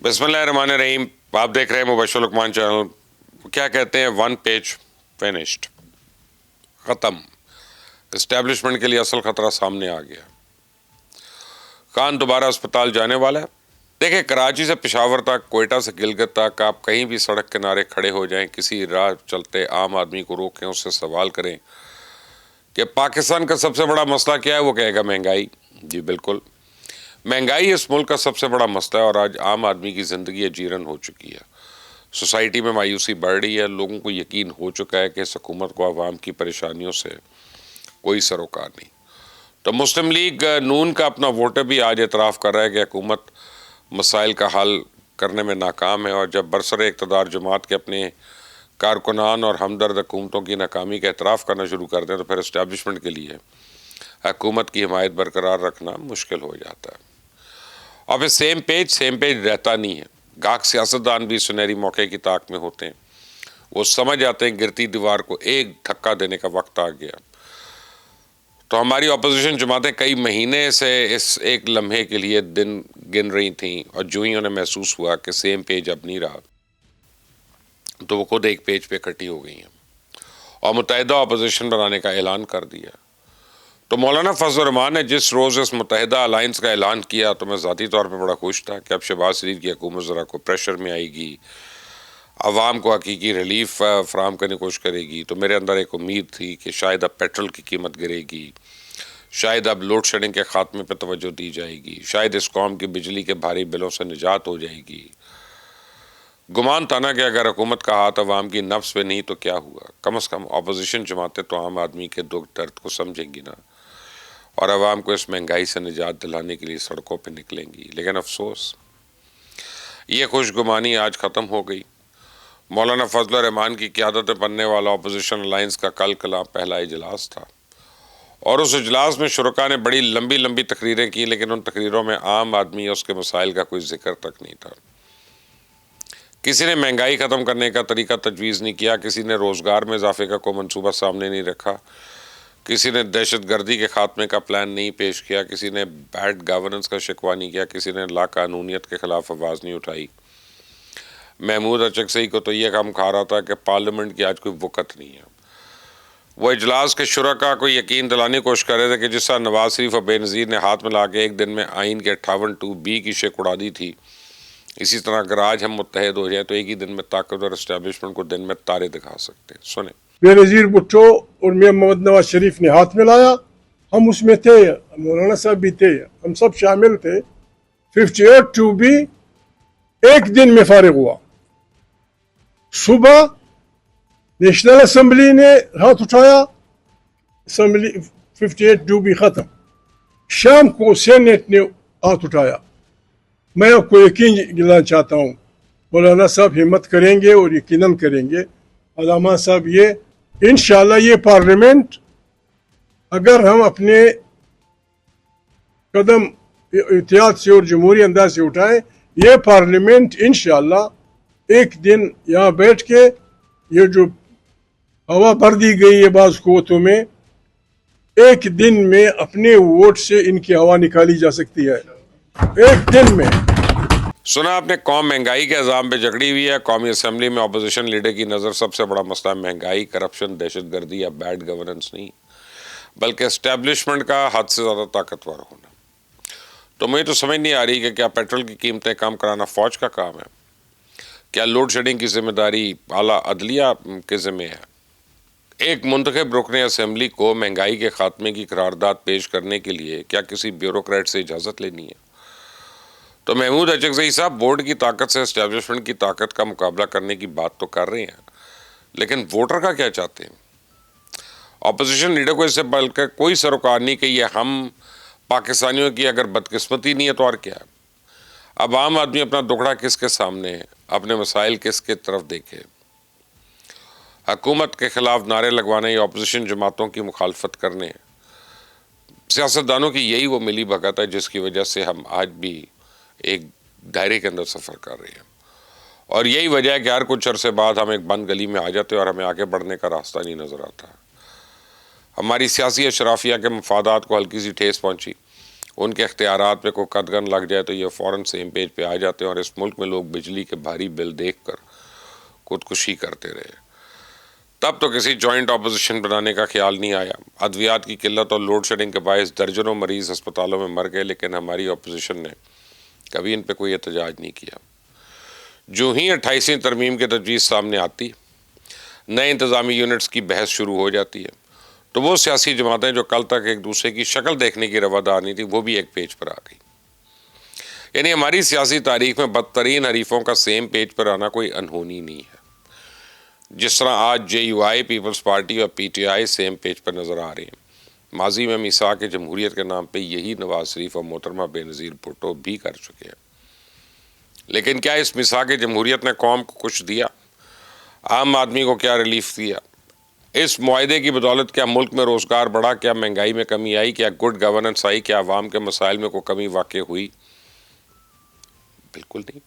بسم اللہ الرحمن الرحیم. آپ دیکھ رہے ہیں مبشر لقمان چینل. کیا کہتے ہیں, 1 پیج فینشڈ, ختم. اسٹیبلشمنٹ کے لیے اصل خطرہ سامنے آ گیا. خان دوبارہ اسپتال جانے والا ہے. دیکھیں, کراچی سے پشاور تک, کوئٹہ سے گلگت تک, آپ کہیں بھی سڑک کنارے کھڑے ہو جائیں, کسی راہ چلتے عام آدمی کو روکیں, اس سے سوال کریں کہ پاکستان کا سب سے بڑا مسئلہ کیا ہے, وہ کہے گا مہنگائی. جی بالکل, مہنگائی اس ملک کا سب سے بڑا مسئلہ ہے, اور آج عام آدمی کی زندگی اجیرن ہو چکی ہے. سوسائٹی میں مایوسی بڑھ رہی ہے. لوگوں کو یقین ہو چکا ہے کہ اس حکومت کو عوام کی پریشانیوں سے کوئی سروکار نہیں. تو مسلم لیگ نون کا اپنا ووٹر بھی آج اعتراف کر رہا ہے کہ حکومت مسائل کا حل کرنے میں ناکام ہے. اور جب برسر اقتدار جماعت کے اپنے کارکنان اور ہمدرد حکومتوں کی ناکامی کا اعتراف کرنا شروع کر دیں, تو پھر اسٹیبلشمنٹ کے لیے حکومت کی حمایت برقرار رکھنا مشکل ہو جاتا ہے. اور پھر سیم پیج رہتا نہیں ہے. گاہک سیاستدان بھی سنہری موقع کی طاق میں ہوتے ہیں. وہ سمجھ آتے ہیں گرتی دیوار کو ایک دھکا دینے کا وقت آ گیا. تو ہماری اپوزیشن جماعتیں کئی مہینے سے اس ایک لمحے کے لیے دن گن رہی تھیں, اور جو ہی انہیں محسوس ہوا کہ سیم پیج اب نہیں رہا, تو وہ خود ایک پیج پہ اکٹھی ہو گئی ہیں اور متحدہ اپوزیشن بنانے کا اعلان کر دیا. تو مولانا فضل الرحمان نے جس روز اس متحدہ الائنس کا اعلان کیا, تو میں ذاتی طور پہ بڑا خوش تھا کہ اب شہباز شریف کی حکومت ذرا کو پریشر میں آئے گی, عوام کو حقیقی ریلیف فراہم کرنے کی کوشش کرے گی. تو میرے اندر ایک امید تھی کہ شاید اب پیٹرول کی قیمت گرے گی, شاید اب لوڈ شیڈنگ کے خاتمے پہ توجہ دی جائے گی, شاید اس قوم کی بجلی کے بھاری بلوں سے نجات ہو جائے گی. گمان تھا نا کہ اگر حکومت کا ہاتھ عوام کی نفس پہ نہیں تو کیا ہوا, کم از کم اپوزیشن جماعتیں تو عام آدمی کے دکھ درد کو سمجھیں گی نا, اور عوام کو اس مہنگائی سے نجات دلانے کے لیے سڑکوں پہ نکلیں گی. لیکن افسوس, یہ خوش گمانی آج ختم ہو گئی. مولانا فضل الرحمان کی قیادت بننے والا اپوزیشن الائنس کا کل کلا پہلا اجلاس تھا, اور اس اجلاس میں شرکاء نے بڑی لمبی لمبی تقریریں کی, لیکن ان تقریروں میں عام آدمی اور اس کے مسائل کا کوئی ذکر تک نہیں تھا. کسی نے مہنگائی ختم کرنے کا طریقہ تجویز نہیں کیا, کسی نے روزگار میں اضافے کا کوئی منصوبہ سامنے نہیں رکھا, کسی نے دہشت گردی کے خاتمے کا پلان نہیں پیش کیا, کسی نے بیڈ گورننس کا شکوہ نہیں کیا, کسی نے لا قانونیت کے خلاف آواز نہیں اٹھائی. محمود اچکزئی کو تو یہ کام کھا رہا تھا کہ پارلیمنٹ کی آج کوئی وقت نہیں ہے. وہ اجلاس کے شرکاء کو یقین دلانے کی کوشش کر رہے تھے کہ جس طرح نواز شریف اور بے نظیر نے ہاتھ ملا کے ایک دن میں آئین کے 58(2)(b) کی شک اڑا دی تھی, اسی طرح اگر آج ہم متحد ہو جائیں تو ایک ہی دن میں طاقتور اسٹیبلشمنٹ کو دن میں تارے دکھا سکتے ہیں. سنیں, بے نظیر بھٹو اور میاں محمد نواز شریف نے ہاتھ ملایا, ہم اس میں تھے, مولانا صاحب بھی تھے, ہم سب شامل تھے. 58(2)(b) ایک دن میں فارغ ہوا. صبح نیشنل اسمبلی نے ہاتھ اٹھایا, اسمبلی 58(2)(b) ختم. شام کو سینیٹ نے ہاتھ اٹھایا. میں آپ کو یقین دلانا چاہتا ہوں, مولانا صاحب ہمت کریں گے اور یقیناً کریں گے. علامہ صاحب, یہ انشاءاللہ یہ پارلیمنٹ اگر ہم اپنے قدم احتیاط سے اور جمہوری انداز سے اٹھائیں, یہ پارلیمنٹ انشاءاللہ ایک دن یہاں بیٹھ کے یہ جو ہوا بھر دی گئی ہے بعض قوتوں میں, ایک دن میں اپنے ووٹ سے ان کی ہوا نکالی جا سکتی ہے, ایک دن میں. سنا آپ نے, قوم مہنگائی کے عذاب پہ جھگڑی ہوئی ہے. قومی اسمبلی میں اپوزیشن لیڈر کی نظر سب سے بڑا مسئلہ مہنگائی, کرپشن, دہشت گردی یا بیڈ گورننس نہیں, بلکہ اسٹیبلشمنٹ کا حد سے زیادہ طاقتور ہونا. تو مجھے تو سمجھ نہیں آ رہی کہ کیا پیٹرول کی قیمتیں کم کرانا فوج کا کام ہے, کیا لوڈ شیڈنگ کی ذمہ داری اعلیٰ عدلیہ کے ذمہ ہے. ایک منتخب رکن اسمبلی کو مہنگائی کے خاتمے کی قرارداد پیش کرنے کے لیے کیا کسی بیوروکریٹ سے اجازت لینی ہے؟ تو محمود اچکزئی صاحب بورڈ کی طاقت سے اسٹیبلشمنٹ کی طاقت کا مقابلہ کرنے کی بات تو کر رہے ہیں, لیکن ووٹر کا کیا چاہتے ہیں؟ اپوزیشن لیڈر کو اس سے بلکہ کوئی سروکار نہیں کہ یہ ہم پاکستانیوں کی اگر بدقسمتی نہیں ہے تو اور کیا ہے. اب عام آدمی اپنا دکھڑا کس کے سامنے ہے, اپنے مسائل کس کے طرف دیکھے. حکومت کے خلاف نعرے لگوانے یا اپوزیشن جماعتوں کی مخالفت کرنے, سیاستدانوں کی یہی وہ ملی بھگت ہے جس کی وجہ سے ہم آج بھی ایک دائرے کے اندر سفر کر رہے ہیں. اور یہی وجہ ہے کہ ہر کچھ عرصے بعد ہم ایک بند گلی میں آ جاتے ہیں اور ہمیں آگے بڑھنے کا راستہ نہیں نظر آتا. ہماری سیاسی اشرافیہ کے مفادات کو ہلکی سی ٹھیس پہنچی, ان کے اختیارات پہ کوئی قدغن لگ جائے تو یہ فوراً سیم پیج پہ آ جاتے ہیں، اور اس ملک میں لوگ بجلی کے بھاری بل دیکھ کر خودکشی کرتے رہے۔ تب تو کسی جوائنٹ اپوزیشن بنانے کا خیال نہیں آیا۔ ادویات کی قلت اور لوڈ شیڈنگ کے باعث درجنوں مریض ہسپتالوں میں مر گئے، لیکن ہماری اپوزیشن نے کبھی ان پہ کوئی احتجاج نہیں کیا۔ جو ہی 28ویں ترمیم کی تجویز سامنے آتی، نئے انتظامی یونٹس کی بحث شروع ہو جاتی ہے، تو وہ سیاسی جماعتیں جو کل تک ایک دوسرے کی شکل دیکھنے کی روادار نہیں تھی، وہ بھی ایک پیج پر آ گئی۔ یعنی ہماری سیاسی تاریخ میں بدترین حریفوں کا سیم پیج پر آنا کوئی انہونی نہیں ہے۔ جس طرح آج J U I, Peoples Party اور P T I same page پر نظر آ رہے ہیں، ماضی میں میثاق جمہوریت کے نام پہ یہی نواز شریف اور محترمہ بے نظیر بھٹو بھی کر چکے ہیں۔ لیکن کیا اس میثاق جمہوریت نے قوم کو کچھ دیا؟ عام آدمی کو کیا ریلیف دیا؟ اس معاہدے کی بدولت کیا ملک میں روزگار بڑھا؟ کیا مہنگائی میں کمی آئی؟ کیا گڈ گورننس آئی؟ کیا عوام کے مسائل میں کوئی کمی واقع ہوئی؟ بالکل نہیں۔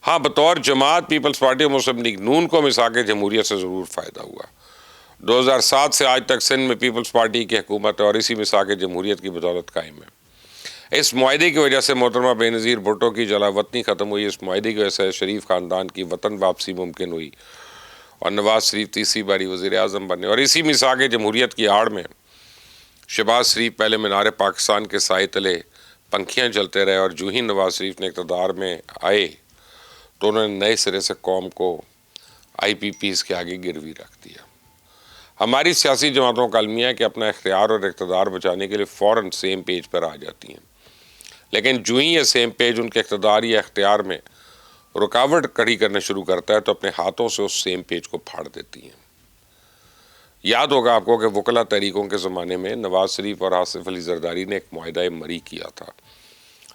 ہاں، بطور جماعت پیپلز پارٹی اور مسلم لیگ نون کو میثاق جمہوریت سے ضرور فائدہ ہوا۔ 2007 سے آج تک سندھ میں پیپلز پارٹی کی حکومت ہے اور اسی میثاق جمہوریت کی بدولت قائم ہے۔ اس معاہدے کی وجہ سے محترمہ بے نظیر بھٹو کی جلا وطنی ختم ہوئی، اس معاہدے کی وجہ سے شریف خاندان کی وطن واپسی ممکن ہوئی، اور نواز شریف تیسری باری وزیر اعظم بنے۔ اور اسی میثاق جمہوریت کی آڑ میں شہباز شریف پہلے مینار پاکستان کے سائے تلے پنکھیاں جلتے رہے، اور جو ہی نواز شریف نے اقتدار میں آئے تو انہوں نے نئے سرے سے قوم کو آئی پی پیز کے آگے گروی رکھ دیا۔ ہماری سیاسی جماعتوں کا المیہ ہے کہ اپنا اختیار اور اقتدار بچانے کے لیے فوراً سیم پیج پر آ جاتی ہیں، لیکن جو ہی یہ سیم پیج ان کے اقتدار یا اختیار میں رکاوٹ کھڑی کرنے شروع کرتا ہے تو اپنے ہاتھوں سے اس سیم پیج کو پھاڑ دیتی ہیں۔ یاد ہوگا آپ کو کہ وکلا تحریکوں کے زمانے میں نواز شریف اور آصف علی زرداری نے ایک معاہدہ مری کیا تھا،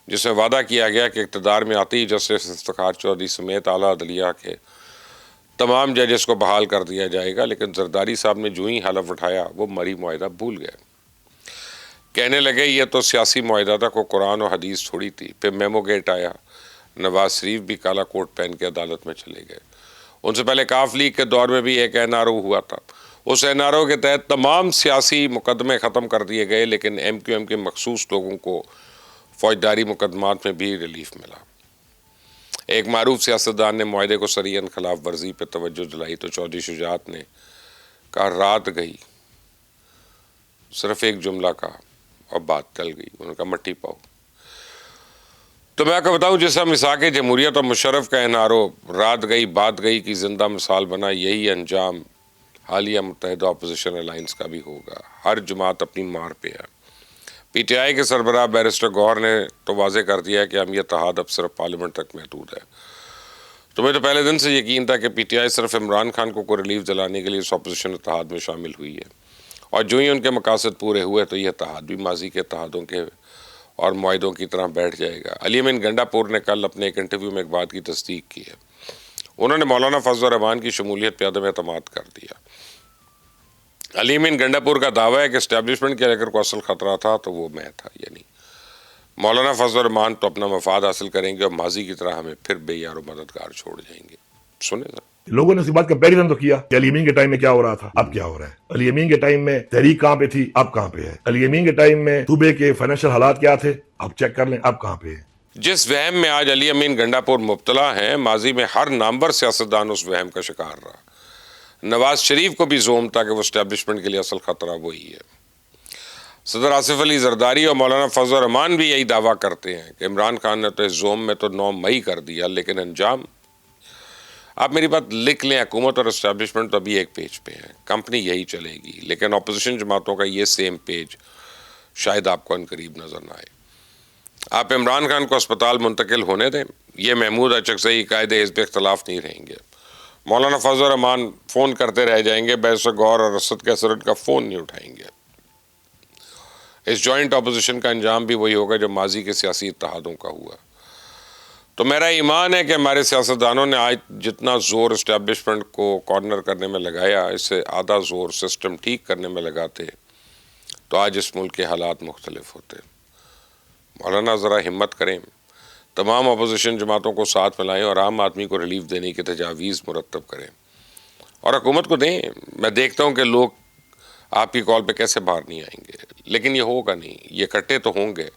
جس میں وعدہ کیا گیا کہ اقتدار میں آتے ہی جسٹس افتخار چودھری سمیت اعلیٰ عدلیہ کے تمام ججز کو بحال کر دیا جائے گا، لیکن زرداری صاحب نے جو ہی حلف اٹھایا وہ مری معاہدہ بھول گئے۔ کہنے لگے یہ تو سیاسی معاہدہ تھا، کوئی قرآن و حدیث تھوڑی تھی۔ پھر میمو گیٹ آیا، نواز شریف بھی کالا کوٹ پہن کے عدالت میں چلے گئے۔ ان سے پہلے کاف لیگ کے دور میں بھی ایک این آر او ہوا تھا، اس این آر او کے تحت تمام سیاسی مقدمے ختم کر دیے گئے، لیکن ایم کیو ایم کے مخصوص لوگوں کو فوجداری مقدمات میں بھی ریلیف ملا۔ ایک معروف سیاستدان نے معاہدے کو سریعاً خلاف ورزی پہ توجہ دلائی تو چودھری شجاعت نے کہا رات گئی، صرف ایک جملہ کہا اور بات ٹل گئی، انہوں نے کہا مٹی پاؤ۔ تو میں آپ کو بتاؤں جس طرح میثاق جمہوریت اور مشرف کا این آر او رات گئی بات گئی کی زندہ مثال بنا، یہی انجام حالیہ متحدہ اپوزیشن الائنس کا بھی ہوگا۔ ہر جماعت اپنی مار پہ ہے۔ پی ٹی آئی کے سربراہ بیرسٹر گور نے تو واضح کر دیا ہے کہ ہم یہ اتحاد اب صرف پارلیمنٹ تک محدود ہے۔ تو مجھے تو پہلے دن سے یقین تھا کہ پی ٹی آئی صرف عمران خان کو ریلیف دلانے کے لیے اس اپوزیشن اتحاد میں شامل ہوئی ہے، اور جو ہی ان کے مقاصد پورے ہوئے تو یہ اتحاد بھی ماضی کے اتحادوں کے اور معاہدوں کی طرح بیٹھ جائے گا۔ علی امین گنڈا پور نے کل اپنے ایک انٹرویو میں ایک بات کی تصدیق کی ہے۔ انہوں نے مولانا فضل الرحمان کی شمولیت پہ عدم اعتماد کر دیا۔ علی امین گنڈا پور کا دعویٰ ہے کہ اسٹیبلشمنٹ کے اگر کوئی اصل خطرہ تھا تو وہ میں تھا، یعنی مولانا فضل الرحمان تو اپنا مفاد حاصل کریں گے اور ماضی کی طرح ہمیں پھر بے یار و مددگار چھوڑ جائیں گے۔ سنیں ذرا۔ لوگوں نے اس بات کا کمپیریزن تو کیا کہ علی امین کے ٹائم میں کیا ہو رہا تھا، اب کیا ہو رہا ہے۔ علی امین کے ٹائم میں تحریک کہاں پہ تھی، اب کہاں پہ ہے۔ علی امین کے ٹائم میں صوبے کے فائنینشیل حالات کیا تھے، اب چیک کر لیں اب کہاں پہ ہے۔ جس وہم میں آج علی امین گنڈا پور مبتلا ہیں، ماضی میں ہر نامور سیاستدان اس وہم کا شکار رہا۔ نواز شریف کو بھی زوم تھا کہ وہ اسٹیبلشمنٹ کے لیے اصل خطرہ وہی ہے۔ صدر آصف علی زرداری اور مولانا فضل الرحمان بھی یہی دعویٰ کرتے ہیں کہ عمران خان نے تو اس زوم میں تو 9 مئی کر دیا، لیکن انجام آپ میری بات لکھ لیں، حکومت اور اسٹیبلشمنٹ تو ابھی ایک پیج پہ ہے، کمپنی یہی چلے گی، لیکن اپوزیشن جماعتوں کا یہ سیم پیج شاید آپ کو عنقریب نظر نہ آئے۔ آپ عمران خان کو اسپتال منتقل ہونے دیں، یہ محمود اچکزئی قائد حزب اختلاف نہیں رہیں گے۔ مولانا فضل الرحمان فون کرتے رہ جائیں گے، بیرسٹر گور اور اسد کیسرٹ کا فون نہیں اٹھائیں گے۔ اس جوائنٹ اپوزیشن کا انجام بھی وہی ہوگا جو ماضی کے سیاسی اتحادوں کا ہوا۔ تو میرا ایمان ہے کہ ہمارے سیاستدانوں نے آج جتنا زور اسٹیبلشمنٹ کو کارنر کرنے میں لگایا، اس سے آدھا زور سسٹم ٹھیک کرنے میں لگاتے تو آج اس ملک کے حالات مختلف ہوتے۔ مولانا ذرا ہمت کریں، تمام اپوزیشن جماعتوں کو ساتھ ملائیں اور عام آدمی کو ریلیف دینے کی تجاویز مرتب کریں اور حکومت کو دیں۔ میں دیکھتا ہوں کہ لوگ آپ کی کال پہ کیسے باہر نہیں آئیں گے؟ لیکن یہ ہوگا نہیں، یہ اکٹھے تو ہوں گے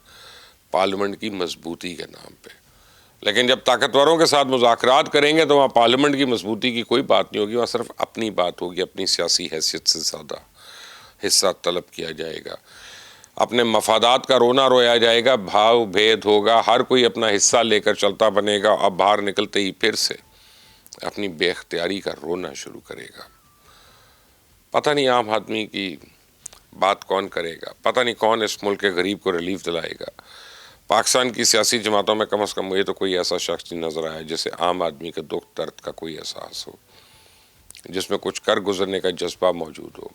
پارلیمنٹ کی مضبوطی کے نام پہ، لیکن جب طاقتوروں کے ساتھ مذاکرات کریں گے تو وہاں پارلیمنٹ کی مضبوطی کی کوئی بات نہیں ہوگی، وہاں صرف اپنی بات ہوگی، اپنی سیاسی حیثیت سے زیادہ حصہ طلب کیا جائے گا، اپنے مفادات کا رونا رویا جائے گا، بھاؤ بھید ہوگا، ہر کوئی اپنا حصہ لے کر چلتا بنے گا، اب باہر نکلتے ہی پھر سے اپنی بے اختیاری کا رونا شروع کرے گا۔ پتہ نہیں عام آدمی کی بات کون کرے گا، پتہ نہیں کون اس ملک کے غریب کو ریلیف دلائے گا۔ پاکستان کی سیاسی جماعتوں میں کم از کم مجھے تو کوئی ایسا شخص نہیں نظر آیا جسے عام آدمی کے دکھ درد کا کوئی احساس ہو، جس میں کچھ کر گزرنے کا جذبہ موجود ہو۔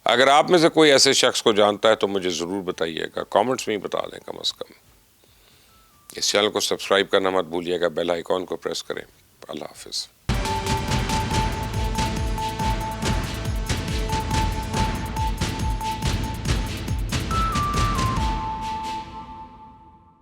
اگر آپ میں سے کوئی ایسے شخص کو جانتا ہے تو مجھے ضرور بتائیے گا، کامنٹس میں ہی بتا دیں کم از کم۔ اس چینل کو سبسکرائب کرنا مت بھولیے گا، بیل آئیکن کو پریس کریں۔ اللہ حافظ۔